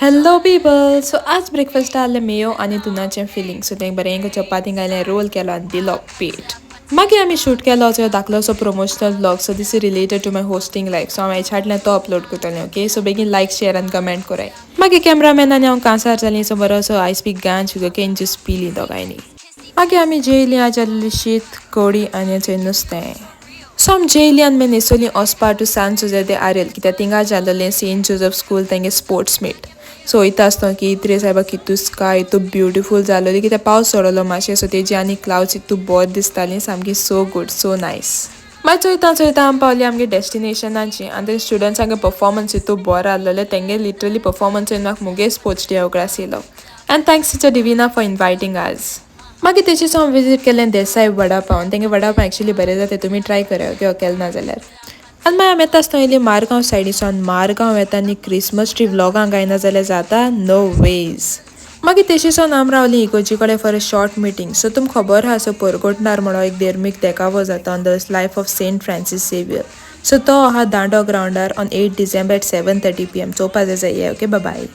Hello people. So आज breakfast आले Mayo आणि तुनाचें फिलींग. सो तें बरें चपाती घायलें रोल केलो आनी दिलो पीठ. मागीर आमी शूट केलो दाखलोसो promotional blog. So this is related to my hosting life. So हांव हेच्या फाटल्यान तो अपलोड करतलें. ओके, सो बेगीन लायक शेअर आनी कमेंट कराय. मागीर कॅमेरामॅन आनी हांव कांसार जालीं. सो बरोसो आयज पीक गांच शुगरकेन ज्यूस पिली दोगांयनी. मागीर आमी जेयलीं. आज जाल्ली शीत कडी आनी थंय नुस्तें. सो आम जेयली आनी मागीर न्हेसोलीं वचपा टू सान जोझेफ दे आरेल कित्याक थिंगा जाल्लें सेंट जोझेफ स्कूल तेंगे स्पोर्ट्स मीट. सो वयता आसतना की इतरे सायबा कितू स्काय इतू ब्युटिफूल जालोली कित्याक पावस सोडलो मातशें. सो तेजी आनी क्लाउड्स इतू बोर दिसतालीं सामकी सो गूड सो नायस. मागीर चोयता आमी पावली आमगे डेस्टिनेशनाची आनी ते स्टुडंट्सांगे परफॉर्मन्स इतू बरो आहलोले. तेंगे लिटरली परफॉर्मन्स चोयन म्हाका मुगे स्पोर्ट्स डे उगडास येयलो. एंड थँक्स टिचर डिविना फॉर इनवायटींग आज. मागीर तेची हांव विजीट केलें देसाई वडापाव. तेंगे वडापाव एक्चुली बरें जाता, तुमी ट्राय करा ओके, केलें ना जाल्यार. आनी मागीर हांव येता आसतना येयली मारगांव सायडीच्यान. मारगांव येता आनी क्रिसमस ट्री व्लॉगां गायना जाल्यार जाता नो वेज. मागीर तेशी सावन आम रावली इगोजी कडेन for a short meeting. So तुमकां खबर आहा, सो पोरगोटनार म्हणून एक देर्मीक देखावो जाता on the life of Saint Francis Xavier. So तो आहा दांडो ग्रावंडार ऑन 8 डिसेंबर at 7:30 PM. चोवपा जाय, ओके, बाय.